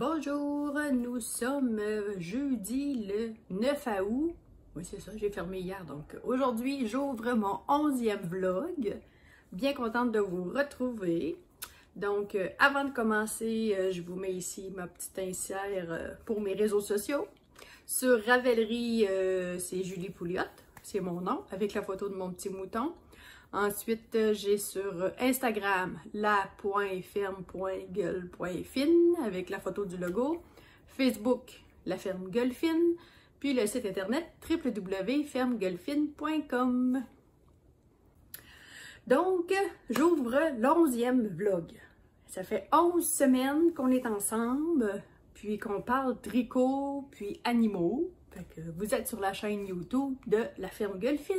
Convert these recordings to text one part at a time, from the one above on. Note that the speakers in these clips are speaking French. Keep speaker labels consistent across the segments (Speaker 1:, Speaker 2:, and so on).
Speaker 1: Bonjour, nous sommes jeudi le 9 août. Oui, c'est ça, j'ai fermé hier. Donc aujourd'hui, j'ouvre mon 11e vlog. Bien contente de vous retrouver. Donc avant de commencer, je vous mets ici ma petite insert pour mes réseaux sociaux. Sur Ravelry, c'est Julie Pouliot, c'est mon nom, avec la photo de mon petit mouton. Ensuite, j'ai sur Instagram la.ferme.gueule.fine avec la photo du logo. Facebook, la ferme Gueulefine. Puis le site internet www.fermegueulefine.com. Donc, j'ouvre l'11e vlog. Ça fait 11 semaines qu'on est ensemble, puis qu'on parle tricot, puis animaux. Fait que vous êtes sur la chaîne YouTube de la ferme Gueulefine.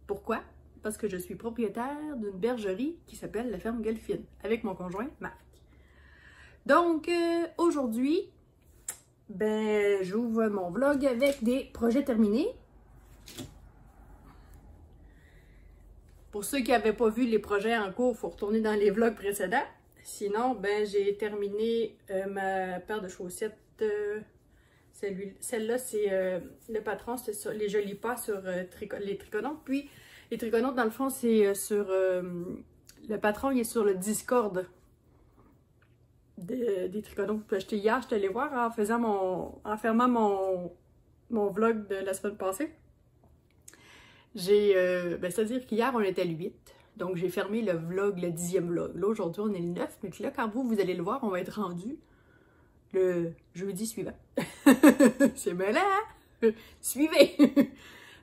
Speaker 1: Pourquoi? Parce que je suis propriétaire d'une bergerie qui s'appelle la ferme Gueulefine, avec mon conjoint Marc. Donc, aujourd'hui, j'ouvre mon vlog avec des projets terminés. Pour ceux qui n'avaient pas vu les projets en cours, il faut retourner dans les vlogs précédents. Sinon, j'ai terminé ma paire de chaussettes. Celle-là, c'est le patron, c'est sur les jolis pas sur les triconautes. Puis, les triconautes, dans le fond, c'est sur... le patron, il est sur le Discord des triconautes que j'ai acheté hier. Je suis allée voir en fermant mon vlog de la semaine passée. C'est-à-dire qu'hier, on était le 8. Donc, j'ai fermé le 10e vlog. Là, aujourd'hui, on est le 9. Mais là, quand vous allez le voir, on va être rendu le jeudi suivant. C'est malin, hein? Suivez!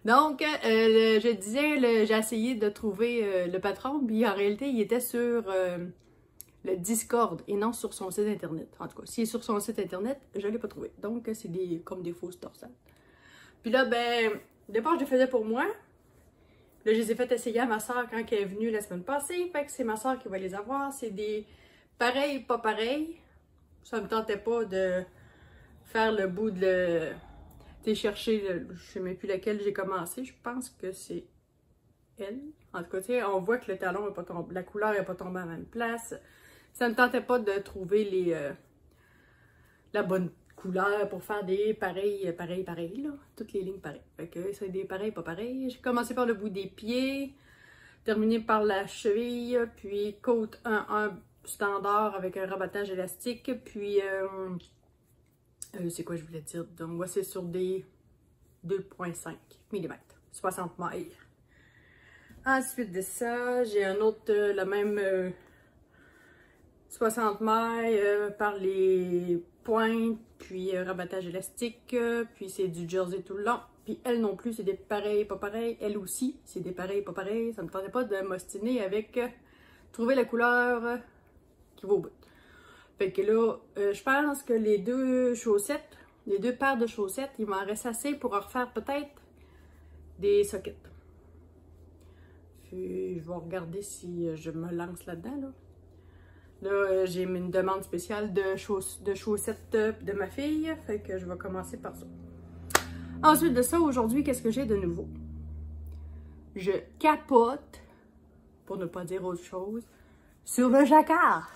Speaker 1: Donc, je disais, j'ai essayé de trouver le patron, puis en réalité, il était sur le Discord et non sur son site internet. En tout cas, s'il est sur son site internet, je ne l'ai pas trouvé. Donc, c'est comme des fausses torsades. Puis là, au départ, je les faisais pour moi. Là, je les ai fait essayer à ma soeur quand elle est venue la semaine passée. Fait que c'est ma soeur qui va les avoir. C'est des pareils, pas pareils. Ça me tentait pas de faire le bout de chercher, je sais même plus laquelle j'ai commencé, je pense que c'est elle. En tout cas, on voit que le talon n'est pas tombé, la couleur n'est pas tombée à la même place. Ça ne me tentait pas de trouver la bonne couleur pour faire des pareils, là. Toutes les lignes pareilles. Fait que c'est des pareils, pas pareils. J'ai commencé par le bout des pieds, terminé par la cheville, puis côte 1 standard avec un rabattage élastique, puis c'est quoi je voulais dire? Donc, moi, c'est sur des 2,5 mm, 60 mailles. Ensuite de ça, j'ai un autre, le même 60 mailles par les pointes, puis rabattage élastique, puis c'est du jersey tout le long. Puis elle non plus, c'est des pareils, pas pareils. Elle aussi, c'est des pareils, pas pareils. Ça ne me tentait pas de m'ostiner avec trouver la couleur qui va au bout. Fait que là, je pense que les deux paires de chaussettes, il m'en reste assez pour en refaire peut-être des sockets. Puis, je vais regarder si je me lance là-dedans. Là, j'ai mis une demande spéciale de chaussettes de ma fille. Fait que je vais commencer par ça. Ensuite de ça, aujourd'hui, qu'est-ce que j'ai de nouveau? Je capote, pour ne pas dire autre chose, sur le jacquard.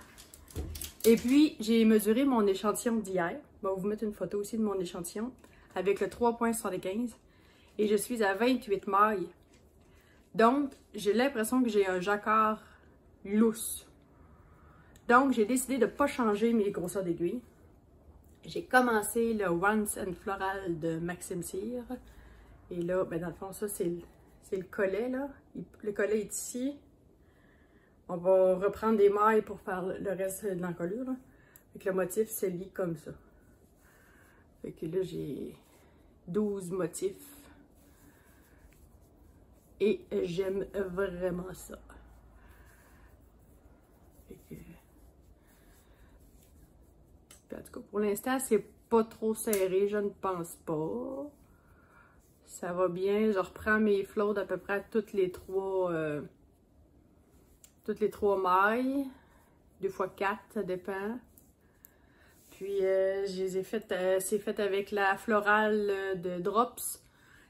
Speaker 1: Et puis, j'ai mesuré mon échantillon d'hier. Je vais vous mettre une photo aussi de mon échantillon avec le 3,75. Et je suis à 28 mailles. Donc, j'ai l'impression que j'ai un jacquard lousse. Donc, j'ai décidé de ne pas changer mes grosseurs d'aiguille. J'ai commencé le Once and Floral de Maxime Cyr. Et là, dans le fond, ça, c'est le collet, là. Le collet est ici. On va reprendre des mailles pour faire le reste de l'encolure. Fait que le motif se lie comme ça. Fait que là, j'ai 12 motifs. Et j'aime vraiment ça. Fait que... Puis en tout cas, pour l'instant, c'est pas trop serré, je ne pense pas. Ça va bien. Je reprends mes flots d'à peu près toutes les trois mailles, 2 x 4, ça dépend. Puis je les ai faites, c'est fait avec la florale de Drops.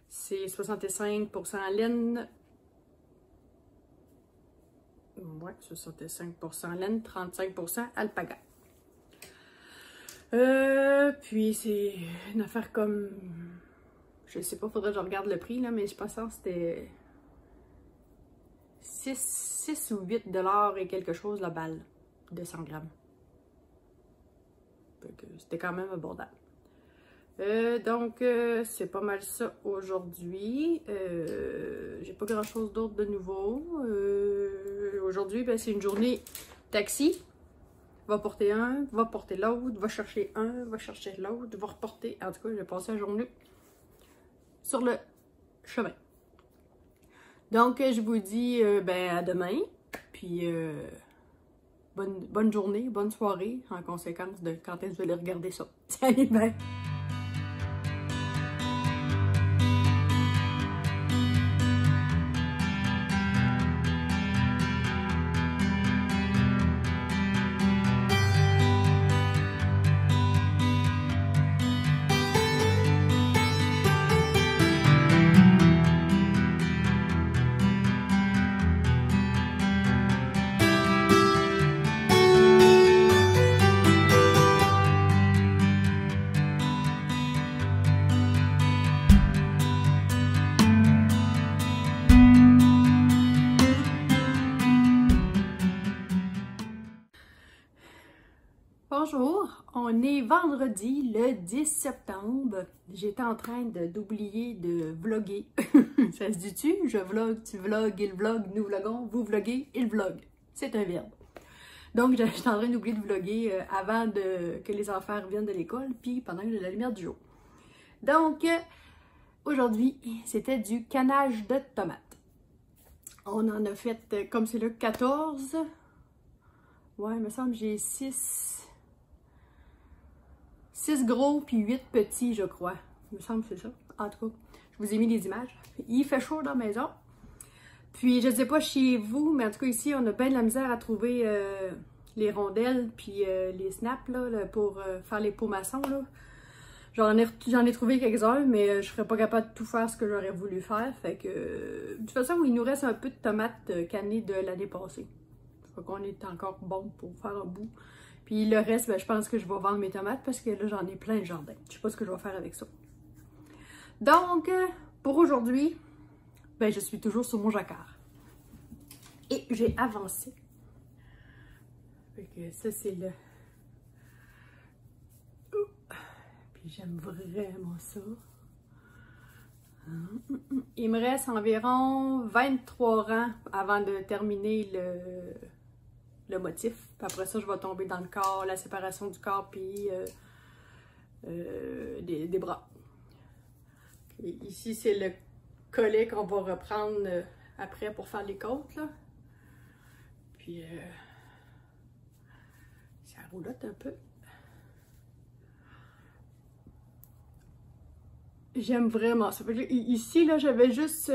Speaker 1: C'est 65% laine. Ouais, 65% laine, 35% alpaga. Puis c'est une affaire comme... Je sais pas, faudrait que je regarde le prix, là, mais je pense que c'était 6 ou 8 $ et quelque chose la balle de 100 grammes. C'était quand même abordable. Donc, c'est pas mal ça aujourd'hui. J'ai pas grand chose d'autre de nouveau. Aujourd'hui, ben, c'est une journée taxi. Va porter un, va porter l'autre, va chercher un, va chercher l'autre, va reporter. En tout cas, j'ai passé la journée sur le chemin. Donc, je vous dis ben, à demain. Puis, bonne journée, bonne soirée, en conséquence de quand est-ce que vous allez regarder ça. Salut, bye! Bonjour, on est vendredi le 10 septembre. J'étais en train d'oublier de vlogger. Ça se dit-tu? Je vlog, tu vlogs, il vlog, nous vloguons, vous vloguez, il vlog. C'est un verbe. Donc, j'étais en train d'oublier de vlogger avant que les enfants reviennent de l'école, puis pendant que j'ai la lumière du jour. Donc, aujourd'hui, c'était du canage de tomates. On en a fait, comme c'est le 14. Ouais, il me semble que j'ai 6 gros puis 8 petits, je crois. Il me semble que c'est ça. En tout cas, je vous ai mis les images. Il fait chaud dans la maison. Puis, je ne sais pas chez vous, mais en tout cas, ici, on a bien de la misère à trouver les rondelles puis les snaps là, pour faire les pots maçons. J'en ai trouvé quelques-uns, mais je ne serais pas capable de tout faire ce que j'aurais voulu faire. Fait que, de toute façon, il nous reste un peu de tomates cannées de l'année passée. Fait qu'on est encore bon pour faire un bout. Puis le reste, ben, je pense que je vais vendre mes tomates parce que là, j'en ai plein de jardin. Je sais pas ce que je vais faire avec ça. Donc, pour aujourd'hui, ben, je suis toujours sur mon jacquard. Et j'ai avancé. Fait que ça, c'est le... Puis j'aime vraiment ça. Il me reste environ 23 rangs avant de terminer le motif. Puis après ça, je vais tomber dans le corps, la séparation du corps, puis des bras. Et ici, c'est le collet qu'on va reprendre après pour faire les côtes, là. Puis, ça roulotte un peu. J'aime vraiment ça. Ici, là, j'avais juste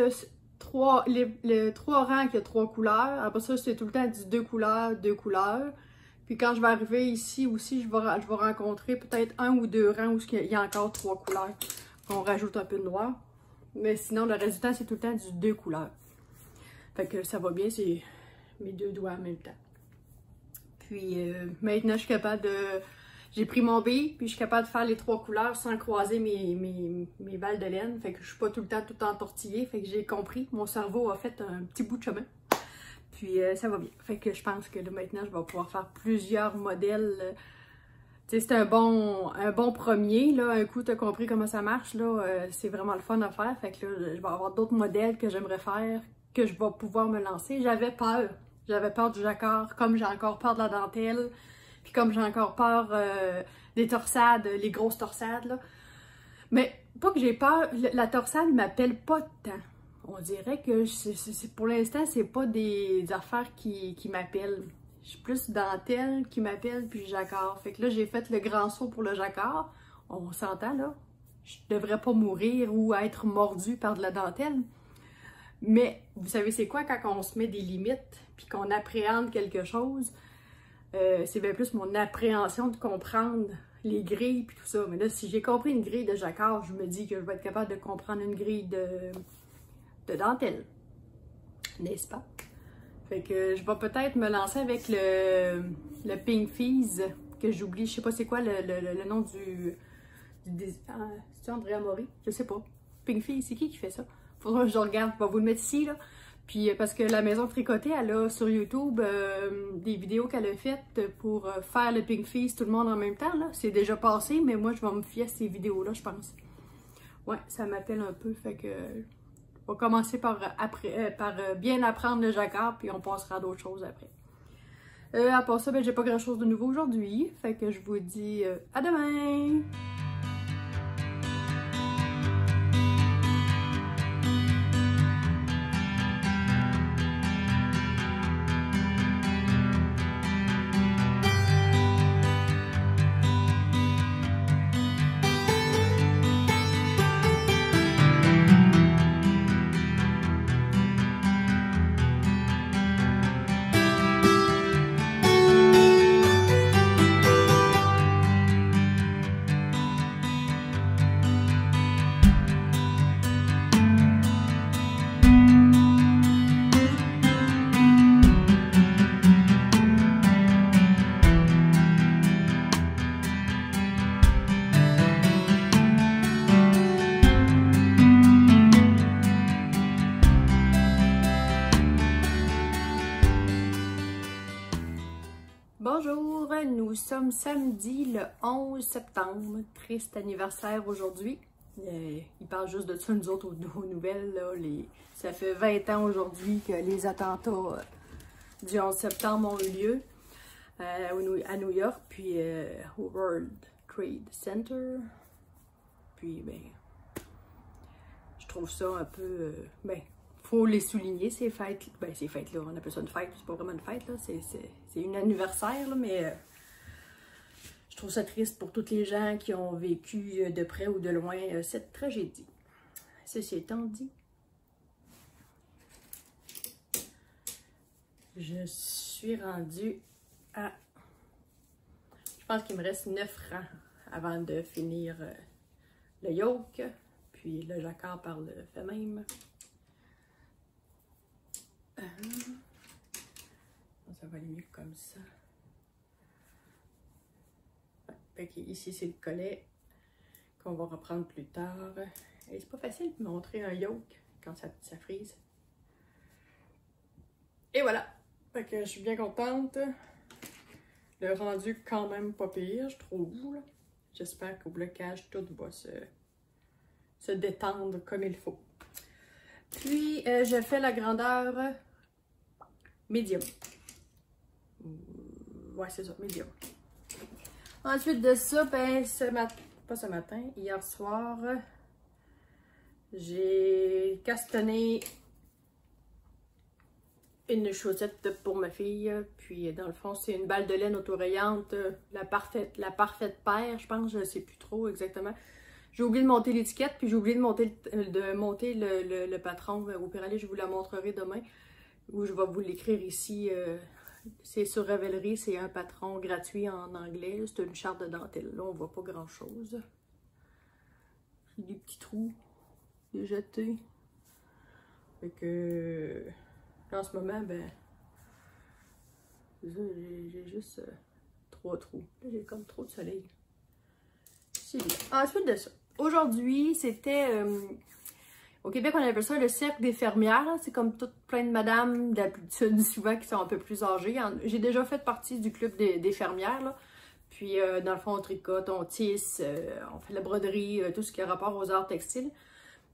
Speaker 1: les 3 rangs qui a 3 couleurs. Après ça, c'est tout le temps du 2 couleurs, 2 couleurs. Puis quand je vais arriver ici aussi, je vais rencontrer peut-être 1 ou 2 rangs où il y a encore 3 couleurs. On rajoute un peu de noir. Mais sinon, le résultat, c'est tout le temps du 2 couleurs. Fait que ça va bien, c'est mes 2 doigts en même temps. Puis maintenant, je suis capable de... J'ai pris mon bille, puis je suis capable de faire les 3 couleurs sans croiser mes balles de laine. Fait que je suis pas tout le temps tout entortillée. Fait que j'ai compris. Mon cerveau a fait un petit bout de chemin. Puis ça va bien. Fait que je pense que là, maintenant, je vais pouvoir faire plusieurs modèles. Tu sais, c'est un bon premier. Là, un coup, tu as compris comment ça marche. Là, c'est vraiment le fun à faire. Fait que là, je vais avoir d'autres modèles que j'aimerais faire, que je vais pouvoir me lancer. J'avais peur. J'avais peur du jacquard, comme j'ai encore peur de la dentelle. Puis comme j'ai encore peur des torsades, les grosses torsades, là. Mais pas que j'ai peur, la torsade m'appelle pas tant. On dirait que pour l'instant, c'est pas des affaires qui m'appellent. Je suis plus dentelle qui m'appelle, puis jacquard. Fait que là, j'ai fait le grand saut pour le jacquard. On s'entend, là. Je devrais pas mourir ou être mordue par de la dentelle. Mais vous savez c'est quoi quand on se met des limites, puis qu'on appréhende quelque chose? C'est bien plus mon appréhension de comprendre les grilles puis tout ça. Mais là, si j'ai compris une grille de jacquard, je me dis que je vais être capable de comprendre une grille de dentelle. N'est-ce pas? Fait que je vais peut-être me lancer avec le Pink Fizz que j'oublie, je sais pas c'est quoi le nom c'est Andrea Mori? Je sais pas. Pinkfee, c'est qui fait ça? Faudra que je regarde, je vais vous le mettre ici, là. Puis parce que la maison tricotée, elle a sur YouTube des vidéos qu'elle a faites pour faire le Pink Feast tout le monde en même temps, là. C'est déjà passé, mais moi, je vais me fier à ces vidéos-là, je pense. Ouais, ça m'appelle un peu, fait que... On va commencer par bien apprendre le jacquard, puis on passera à d'autres choses après. À part ça, ben, j'ai pas grand-chose de nouveau aujourd'hui, fait que je vous dis à demain! Bonjour, nous sommes samedi le 11 septembre, triste anniversaire aujourd'hui. Il parle juste de ça, nous autres, aux nouvelles. Là, ça fait 20 ans aujourd'hui que les attentats du 11 septembre ont eu lieu à New York, puis au World Trade Center. Puis, ben, je trouve ça un peu... faut les souligner, ces fêtes. Ben, ces fêtes-là, on appelle ça une fête, c'est pas vraiment une fête, là. C'est un anniversaire, là, mais je trouve ça triste pour tous les gens qui ont vécu de près ou de loin cette tragédie. Ceci étant dit, je suis rendue à... Je pense qu'il me reste 9 rangs avant de finir le yoke, puis le jacquard par le fait même. Ça va aller mieux comme ça. Ouais, ici, c'est le collet qu'on va reprendre plus tard. Et c'est pas facile de montrer un yoke quand ça frise. Et voilà. Fait que je suis bien contente. Le rendu quand même pas pire, je trouve. J'espère qu'au blocage, tout va se détendre comme il faut. Puis, je fais la grandeur médium. Ouais, c'est ça, médium. Ensuite de ça, ben, pas ce matin, hier soir, j'ai castané une chaussette pour ma fille. Puis, dans le fond, c'est une balle de laine autorayante, la parfaite paire, je pense, je ne sais plus trop exactement. J'ai oublié de monter l'étiquette, puis j'ai oublié de monter le patron. Au pire, allez, je vous la montrerai demain, ou je vais vous l'écrire ici. C'est sur Ravelry, c'est un patron gratuit en anglais. C'est une charte de dentelle. Là, on voit pas grand-chose. Des petits trous, des jetés. Fait que, en ce moment, ben, j'ai juste 3 trous. Là, j'ai comme trop de soleil. C'est bien. Ensuite de ça, aujourd'hui, c'était... au Québec, on appelle ça le cercle des fermières. C'est comme toutes plein de madames d'habitude, souvent, qui sont un peu plus âgées. J'ai déjà fait partie du club des fermières, là. Puis, dans le fond, on tricote, on tisse, on fait de la broderie, tout ce qui a rapport aux arts textiles.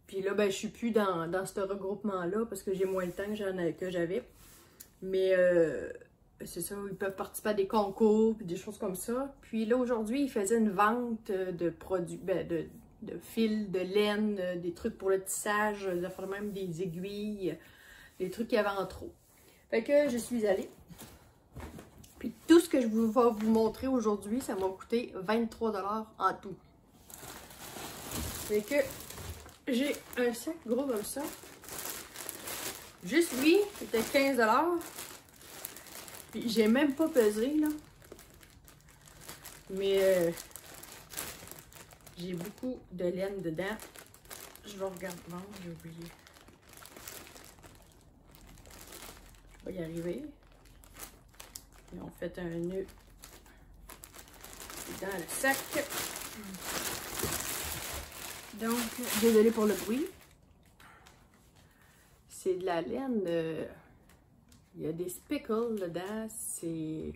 Speaker 1: Puis là, ben, je suis plus dans ce regroupement-là parce que j'ai moins le temps que j'avais. Mais c'est ça, ils peuvent participer à des concours, puis des choses comme ça. Puis là, aujourd'hui, ils faisaient une vente de produits, ben, de fils, de laine, des trucs pour le tissage, même des aiguilles, des trucs qu'il y avait en trop. Fait que je suis allée. Puis tout ce que je vais vous montrer aujourd'hui, ça m'a coûté 23 $ en tout. Fait que j'ai un sac gros comme ça. Juste lui, c'était 15 $. Puis j'ai même pas pesé, là. Mais j'ai beaucoup de laine dedans. Je vais regarder. Non, j'ai oublié. Je vais y arriver. Et on fait un nœud dans le sac. Donc, désolé pour le bruit. C'est de la laine. Il y a des speckles dedans. C'est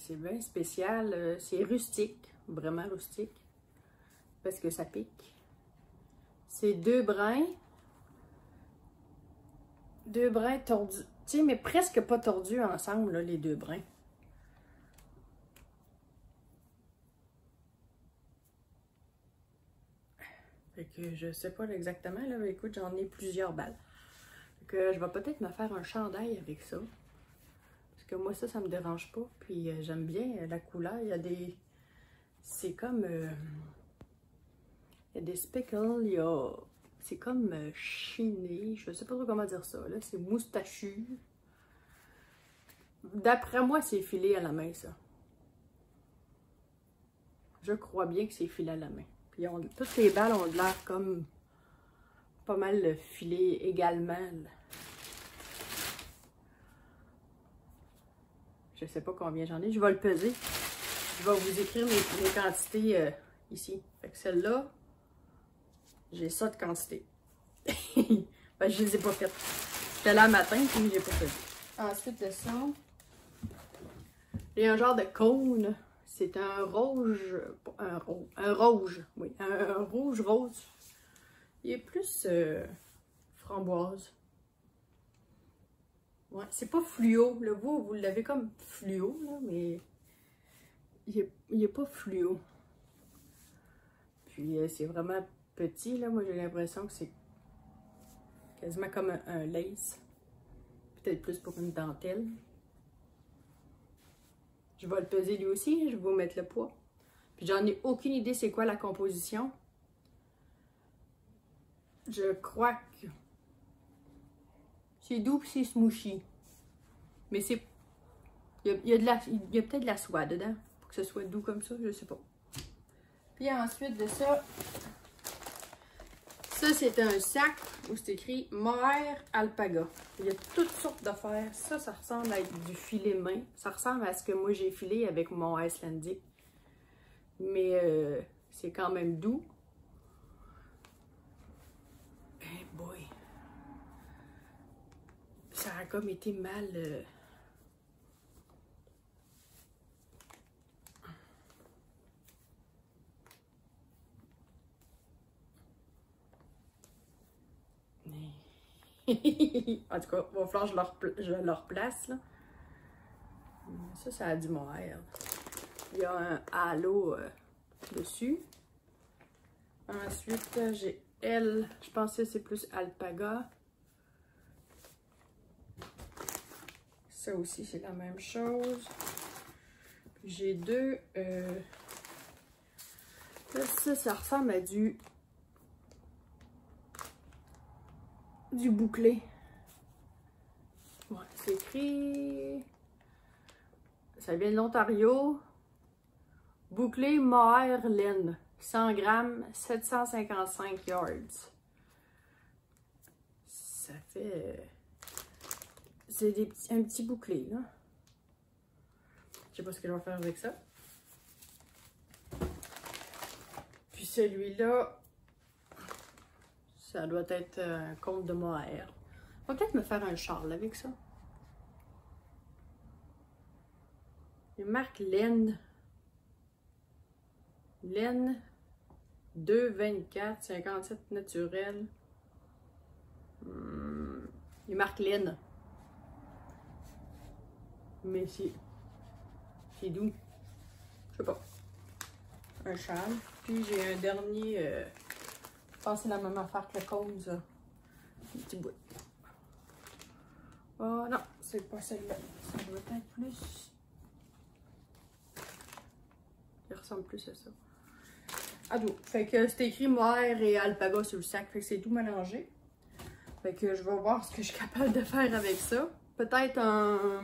Speaker 1: bien spécial. C'est rustique. Vraiment rustique. Parce que ça pique. C'est deux brins. Deux brins tordus. Tu sais, mais presque pas tordus ensemble, là, les deux brins. Fait que je sais pas exactement, là, mais écoute, j'en ai plusieurs balles. Fait que je vais peut-être me faire un chandail avec ça. Parce que moi, ça me dérange pas. Puis j'aime bien la couleur. Il y a des... C'est comme... il y a des speckles, il y a... C'est comme chiné, je sais pas trop comment dire ça, là. C'est moustachu. D'après moi, c'est filé à la main, ça. Je crois bien que c'est filé à la main. Puis toutes les balles ont l'air comme pas mal filées également. Je sais pas combien j'en ai, je vais le peser. Je vais vous écrire mes quantités ici. Fait que celle-là, j'ai ça de quantité. Ben, je les ai pas faites. J'étais là le matin, puis j'ai pas fait. Ensuite de ça, j'ai un genre de cône. C'est un rouge. Un rouge, oui. Un rouge rose. Il est plus framboise. Ouais, c'est pas fluo. Là, vous l'avez comme fluo, là, mais il est pas fluo. Puis c'est vraiment petit, là. Moi, j'ai l'impression que c'est quasiment comme un lace. Peut-être plus pour une dentelle. Je vais le peser lui aussi. Je vais vous mettre le poids. Puis j'en ai aucune idée c'est quoi la composition. Je crois que c'est doux et c'est smooshy. Mais c'est... Il y a peut-être de la soie dedans. Pour que ce soit doux comme ça, je sais pas. Puis ensuite de ça... Ça, c'est un sac où c'est écrit Mohair Alpaga. Il y a toutes sortes d'affaires. Ça ressemble à du filet main. Ça ressemble à ce que moi j'ai filé avec mon Icelandic. Mais c'est quand même doux. Hey boy! Ça a comme été mal... En tout cas, il va falloir que je le replace, là. Ça a du mohair. Il y a un halo dessus. Ensuite, j'ai elle. Je pensais que c'est plus alpaga. Ça aussi, c'est la même chose. J'ai deux... Là, ça ressemble à du bouclé. Ouais, c'est écrit... Ça vient de l'Ontario. Bouclé mohair laine. 100 grammes, 755 yards. Ça fait... C'est un petit bouclé, là. Je sais pas ce que je vais faire avec ça. Puis celui-là, ça doit être un compte de mohair. On va peut-être me faire un châle avec ça. Il marque laine. Laine 2,24, 57 naturel. Il marque laine. Mais c'est doux. Je sais pas. Un châle. Puis j'ai un dernier. Je pense que c'est la même affaire que le cône, ça. Un petit bout. Oh non, c'est pas celle-là. Ça doit être plus. Il ressemble plus à ça. Ado. Fait que c'est écrit mohair et alpaga sur le sac. Fait que c'est tout mélangé. Fait que je vais voir ce que je suis capable de faire avec ça. Peut-être un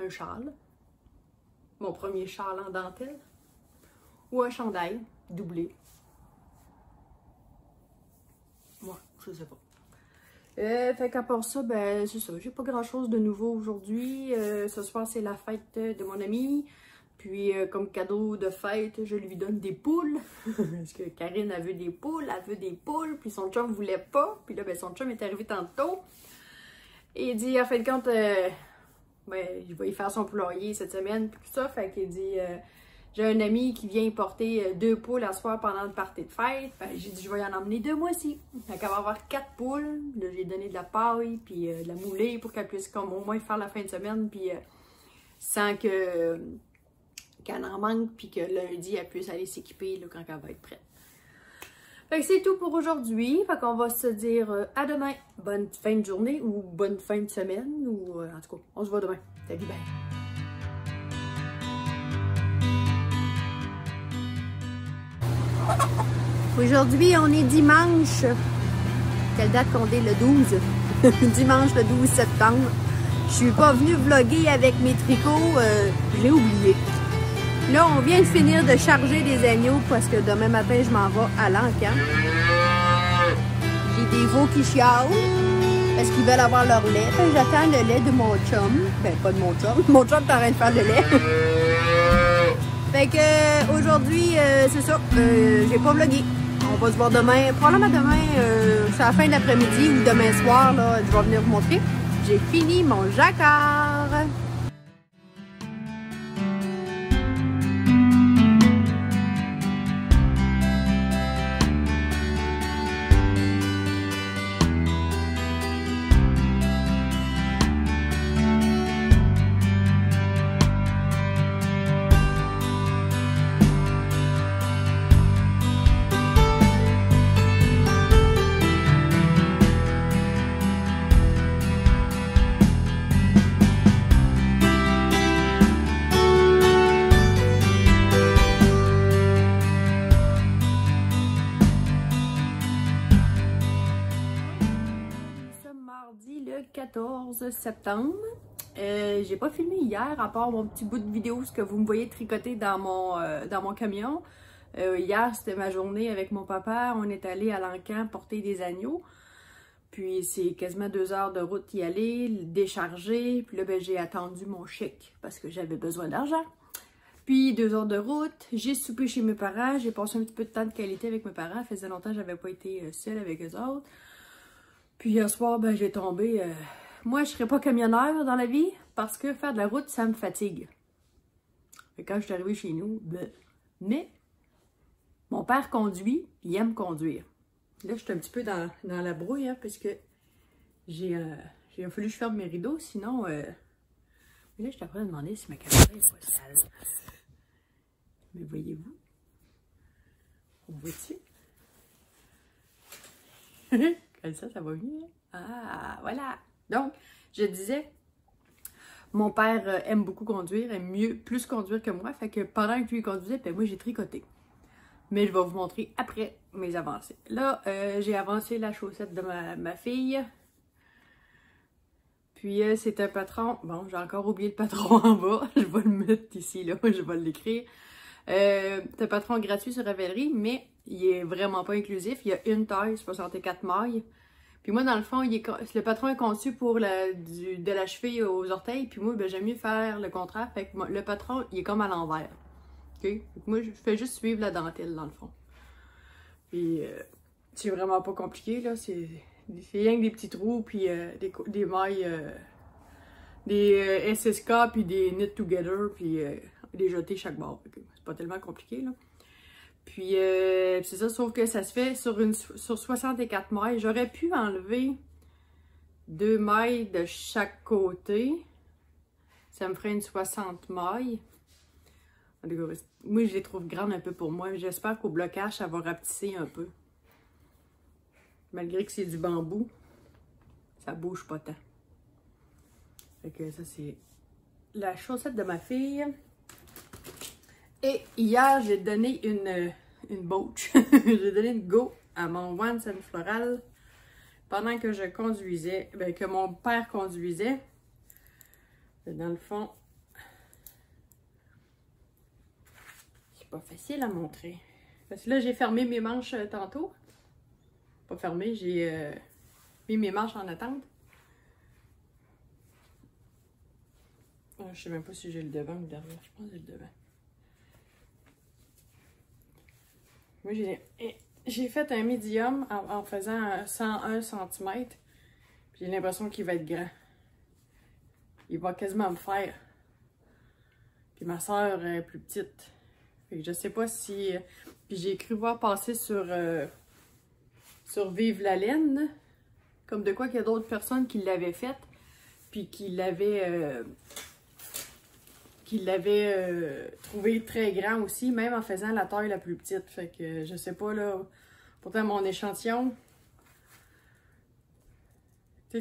Speaker 1: châle. Mon premier châle en dentelle. Ou un chandail doublé. Moi, je sais pas. Fait qu'à part ça, ben c'est ça. J'ai pas grand chose de nouveau aujourd'hui. Ce soir, c'est la fête de mon ami. Puis, comme cadeau de fête, je lui donne des poules. Parce que Karine, elle veut des poules, elle veut des poules. Puis son chum voulait pas. Puis là, ben son chum est arrivé tantôt. Et il dit, en fin de compte, ben, je vais y faire son poulailler cette semaine. Puis tout ça, fait qu'il dit... j'ai un ami qui vient porter 2 poules à soir pendant le party de fête. Ben, j'ai dit, je vais y en emmener 2 moi aussi. Fait qu'elle va avoir 4 poules. Là, j'ai donné de la paille, puis de la moulée pour qu'elle puisse comme au moins faire la fin de semaine, puis sans que qu'elle en manque, puis que lundi, elle puisse aller s'équiper là, quand elle va être prête. Fait que c'est tout pour aujourd'hui. Fait qu'on va se dire à demain. Bonne fin de journée ou bonne fin de semaine. Ou en tout cas, on se voit demain. Salut, bye! Aujourd'hui, on est dimanche. Quelle date qu'on est? Le 12. Dimanche, le 12 septembre. Je suis pas venue vlogger avec mes tricots. Je l'ai oublié. Là, on vient de finir de charger des agneaux parce que demain matin, je m'en vais à l'encan. J'ai des veaux qui chialent parce qu'ils veulent avoir leur lait. J'attends le lait de mon chum. Ben, pas de mon chum. Mon chum est en train de faire le lait. Fait que aujourd'hui, c'est ça. J'ai pas vlogué. On va se voir demain. Probablement demain, c'est à la fin de l'après-midi ou demain soir, là, je vais venir vous montrer. J'ai fini mon jacquard. Le 14 septembre. J'ai pas filmé hier, à part mon petit bout de vidéo, ce que vous me voyez tricoter dans mon camion. Hier, c'était ma journée avec mon papa. On est allé à l'encan porter des agneaux. Puis c'est quasiment 2 heures de route y aller, décharger. Puis là, ben, j'ai attendu mon chèque parce que j'avais besoin d'argent. Puis 2 heures de route, j'ai soupé chez mes parents. J'ai passé un petit peu de temps de qualité avec mes parents. Ça faisait longtemps que j'avais pas été seule avec eux autres. Puis hier soir, ben, j'ai tombé... Moi, je serais pas camionneur dans la vie parce que faire de la route, ça me fatigue. Et quand je suis arrivée chez nous, ben... Mais, mon père conduit, il aime conduire. Là, je suis un petit peu dans la brouille, hein, parce que j'ai fallu que je ferme mes rideaux, sinon... Mais là, je suis en train de demander si ma caméra est pas sale. Mais voyez-vous? On voit-tu? Comme ça va venir. Ah, voilà. Donc, je disais, mon père aime beaucoup conduire, aime plus conduire que moi. Fait que pendant que lui conduisait, ben moi, j'ai tricoté. Mais je vais vous montrer après mes avancées. Là, j'ai avancé la chaussette de ma fille. Puis, c'est un patron. Bon, j'ai encore oublié le patron en bas. Je vais le mettre ici, là. Je vais l'écrire. C'est un patron gratuit sur Ravelry, mais il est vraiment pas inclusif. Il y a une taille, 64 mailles. Puis moi, dans le fond, le patron est conçu pour de la cheville aux orteils. Puis moi, ben, j'aime mieux faire le contraire. Fait que moi, le patron, il est comme à l'envers. Okay? Moi, je fais juste suivre la dentelle, dans le fond. Puis c'est vraiment pas compliqué, là. C'est rien que des petits trous, puis des mailles, des SSK, puis des knit together, puis des jetés chaque bord. C'est pas tellement compliqué, là. Puis c'est ça, sauf que ça se fait sur 64 mailles. J'aurais pu enlever 2 mailles de chaque côté. Ça me ferait une 60 mailles. Moi, je les trouve grandes un peu pour moi. J'espère qu'au blocage, ça va rapetisser un peu. Malgré que c'est du bambou, ça bouge pas tant. Fait que ça, c'est la chaussette de ma fille. Et hier, j'ai donné une bouche. J'ai donné une go à mon Once and Floral pendant que je conduisais, ben, que mon père conduisait. Dans le fond, c'est pas facile à montrer. Parce que là, j'ai fermé mes manches tantôt. Pas fermé, j'ai mis mes manches en attente. Je sais même pas si j'ai le devant ou le derrière. Je pense que j'ai le devant. Moi, j'ai fait un médium en faisant 101 cm. J'ai l'impression qu'il va être grand. Il va quasiment me faire. Puis ma soeur est plus petite. Fait que je sais pas si... Puis j'ai cru voir passer sur Vive la laine. Comme de quoi qu'il y a d'autres personnes qui l'avaient faite. Puis qui l'avaient trouvé très grand aussi. Même en faisant la taille la plus petite. Fait que je sais pas là. Pourtant mon échantillon...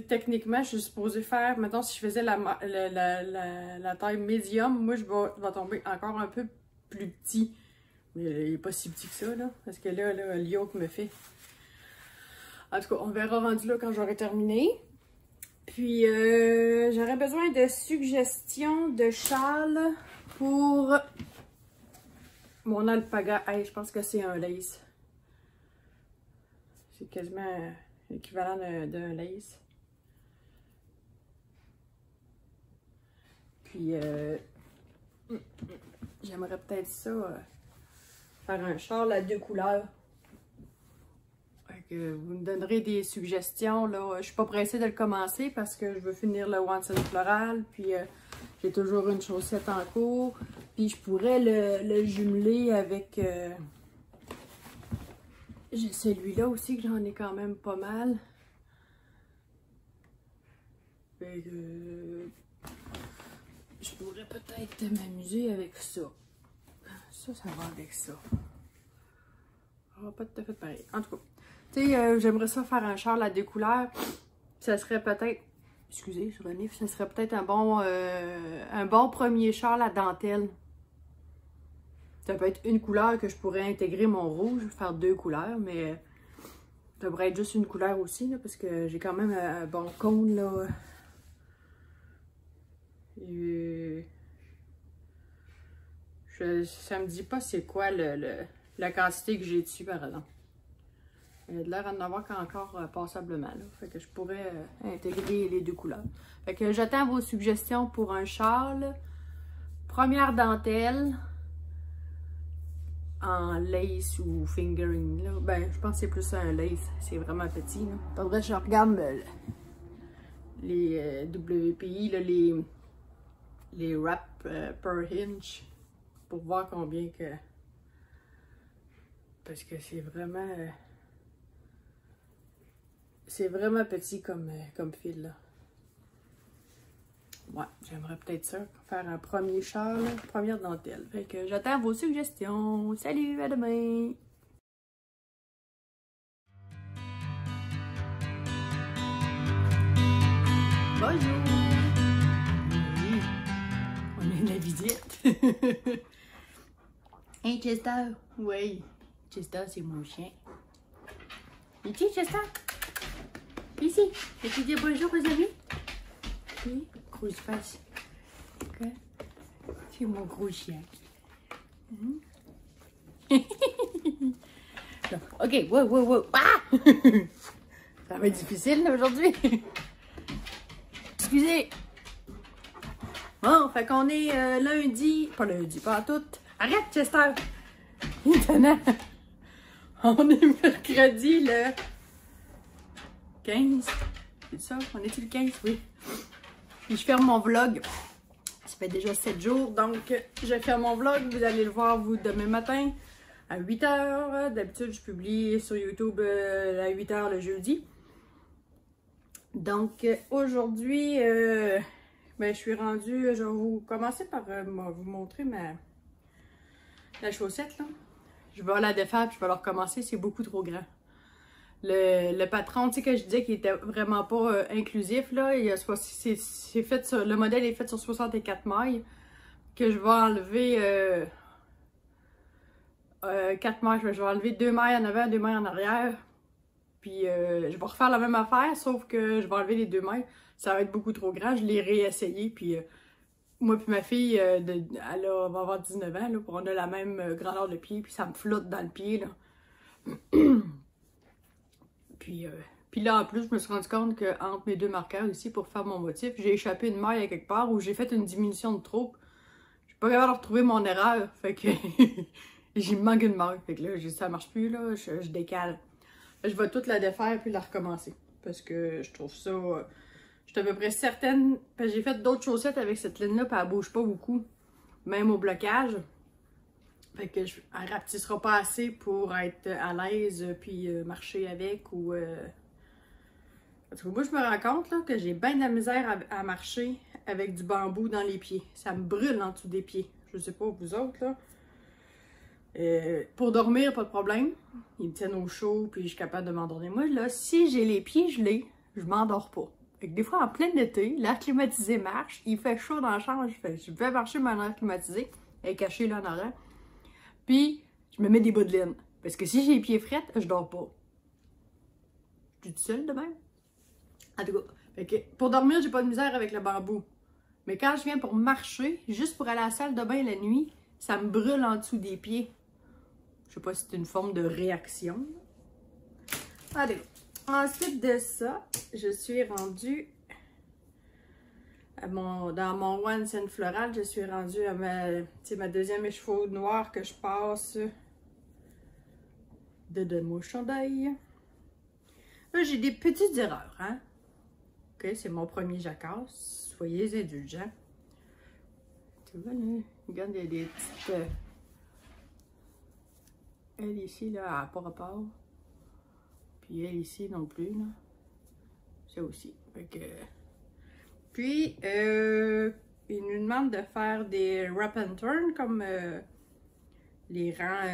Speaker 1: Techniquement, je suis supposée faire, mettons, si je faisais la taille médium, moi, je vais tomber encore un peu plus petit. Mais il n'est pas si petit que ça, là. Parce que là, le yoke me fait. En tout cas, on verra rendu là quand j'aurai terminé. Puis, j'aurais besoin de suggestions de châles pour mon alpaga. Hey, je pense que c'est un lace. C'est quasiment l'équivalent d'un lace. Puis, j'aimerais peut-être ça, faire un châle à 2 couleurs. Fait que vous me donnerez des suggestions, là. Je suis pas pressée de le commencer parce que je veux finir le Once and Floral. Puis, j'ai toujours une chaussette en cours. Puis, je pourrais le jumeler avec... j'ai celui-là aussi que j'en ai quand même pas mal. Fait que... je pourrais peut-être m'amuser avec ça. Ça va avec ça. Ça va pas tout à fait pareil. En tout cas, tu sais, j'aimerais ça faire un châle à 2 couleurs. Ça serait peut-être... excusez, je renifle. Ça serait peut-être un bon premier châle à dentelle. Ça peut être une couleur que je pourrais intégrer mon rouge, faire 2 couleurs, mais ça pourrait être juste une couleur aussi, là, parce que j'ai quand même un bon cône, là. Ça me dit pas c'est quoi la quantité que j'ai dessus, par exemple. Il a de l'air d'en avoir encore passablement, là. Fait que je pourrais intégrer les 2 couleurs. Fait que j'attends vos suggestions pour un châle. Première dentelle en lace ou fingering, là. Ben, je pense que c'est plus un lace. C'est vraiment petit, là. Faudrait que je regarde les WPI, là, les wraps per inch pour voir combien que... Parce que c'est vraiment petit comme fil, là. Ouais, j'aimerais peut-être ça, faire un premier châle, première dentelle. Fait que j'attends vos suggestions. Salut, à demain! Bonjour! Oui, on a une visite. Hey Chester! Oui, Chester c'est mon chien. Ici Chester? Ici, veux-tu dire bonjour aux amis? Oui, grosse face. Okay. C'est mon gros chien. Ok, wow. Ah! Ça va être difficile aujourd'hui. Excusez. Bon, fait qu'on est lundi. Pas lundi, pas tout. Arrête, Chester. Étonnant. On est mercredi le 15. C'est ça? On est-tu le 15? Oui. Puis je ferme mon vlog. Ça fait déjà 7 jours. Donc, je ferme mon vlog. Vous allez le voir, vous, demain matin à 8 h. D'habitude, je publie sur YouTube à 8 h le jeudi. Donc, aujourd'hui, ben, je suis rendue... Je vais vous commencer par vous montrer la chaussette, là. Je vais la défaire puis je vais la recommencer. C'est beaucoup trop grand. Le patron, tu sais, que je disais qu'il était vraiment pas inclusif, là, c'est fait sur, le modèle est fait sur 64 mailles, que je vais enlever 4 mailles, je vais enlever 2 mailles en avant, 2 mailles en arrière, puis je vais refaire la même affaire, sauf que je vais enlever les 2 mailles, ça va être beaucoup trop grand, je l'ai réessayé, puis moi puis ma fille, elle va avoir 19 ans, là, on a la même grandeur de pied, puis ça me flotte dans le pied, là. Puis Puis là, en plus, je me suis rendu compte qu'entre mes deux marqueurs ici, pour faire mon motif, j'ai échappé une maille à quelque part où j'ai fait une diminution de trop. Je suis pas capable de retrouver mon erreur. Fait que j'ai manqué une maille. Fait que là, ça marche plus, là, je décale. Je vais toute la défaire puis la recommencer. Parce que je trouve ça... je suis à peu près certaine... Parce que j'ai fait d'autres chaussettes avec cette laine-là, puis elle bouge pas beaucoup. Même au blocage. Fait que elle rapetissera pas assez pour être à l'aise puis marcher avec ou... Parce que moi, je me rends compte là, que j'ai bien de la misère à marcher avec du bambou dans les pieds. Ça me brûle en dessous des pieds. Je sais pas, vous autres, là. Pour dormir, pas de problème. Ils me tiennent au chaud, puis je suis capable de m'endormir. Moi, là, si j'ai les pieds gelés, je m'endors pas. Fait que des fois, en plein été, l'air climatisé marche, il fait chaud dans la chambre, je vais marcher mon air climatisé, elle est cachée là en arrière. Puis, je me mets des bas de laine. Parce que si j'ai les pieds frettes, je dors pas. Je suis toute seule de même. En tout cas, fait que pour dormir, j'ai pas de misère avec le bambou. Mais quand je viens pour marcher, juste pour aller à la salle de bain la nuit, ça me brûle en dessous des pieds. Je sais pas si c'est une forme de réaction. Allez, ensuite de ça, je suis rendue dans mon One Scent Floral, je suis rendue à ma deuxième écheveau noir que je passe de mon chandail. Là, j'ai des petites erreurs, hein. Ok, c'est mon premier jacasse. Soyez indulgents. Tu vois, là, regarde, il y a des petites... elle ici, là, elle n'a pas rapport. Puis elle ici non plus, là. Ça aussi. Fait que... Puis, il nous demande de faire des wrap and turn, comme les rangs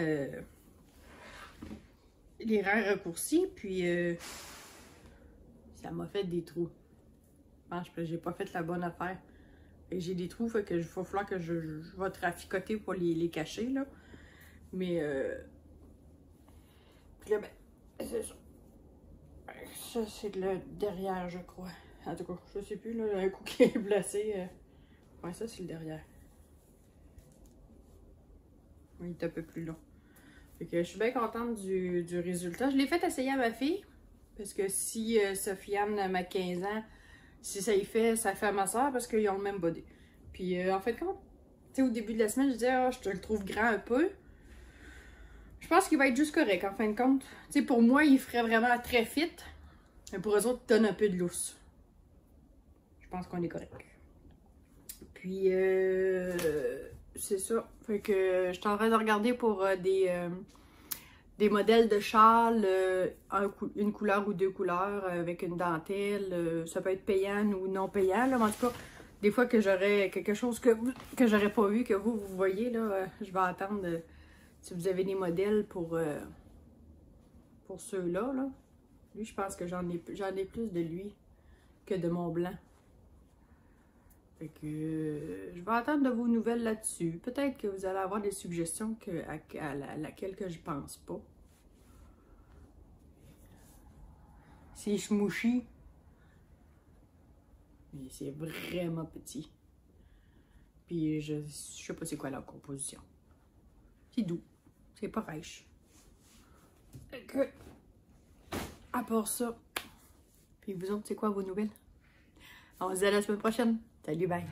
Speaker 1: raccourcis. Puis, ça m'a fait des trous. Je pense que j'ai pas fait la bonne affaire. J'ai des trous, fait que il va falloir que je vais traficoter pour les cacher, là. Mais, puis là, ben, c'est ça. Ça, c'est le derrière, je crois. En tout cas, je sais plus, là, un coup qui est placé. Ouais, ça, c'est le derrière. Oui, il est un peu plus long. Fait que je suis bien contente du résultat. Je l'ai fait essayer à ma fille. Parce que si Sofiane, ma 15 ans, si ça y fait, ça fait à ma soeur parce qu'ils ont le même body. Puis en fait, quand, tu sais, au début de la semaine, je disais, ah, je te le trouve grand un peu. Je pense qu'il va être juste correct, en fin de compte. Tu sais, pour moi, il ferait vraiment très fit. Mais pour eux autres, il donne un peu de lousse. Je pense qu'on est correct. Puis, c'est ça. Fait que je suis en train de regarder pour des modèles de châles, une couleur ou deux couleurs avec une dentelle. Ça peut être payant ou non payant. Là. Mais en tout cas, des fois que j'aurais quelque chose que j'aurais pas vu, que vous voyez, là, je vais attendre si vous avez des modèles pour ceux-là. Là. Lui, je pense que j'en ai plus de lui que de mon blanc. Fait que je vais attendre de vos nouvelles là-dessus. Peut-être que vous allez avoir des suggestions à laquelle que je pense pas. C'est smoothie. Mais c'est vraiment petit. Puis je sais pas c'est quoi leur composition. C'est doux. C'est pas rêche. Fait que, à part ça. Puis vous autres, c'est quoi vos nouvelles? On se dit à la semaine prochaine. Salut, bye!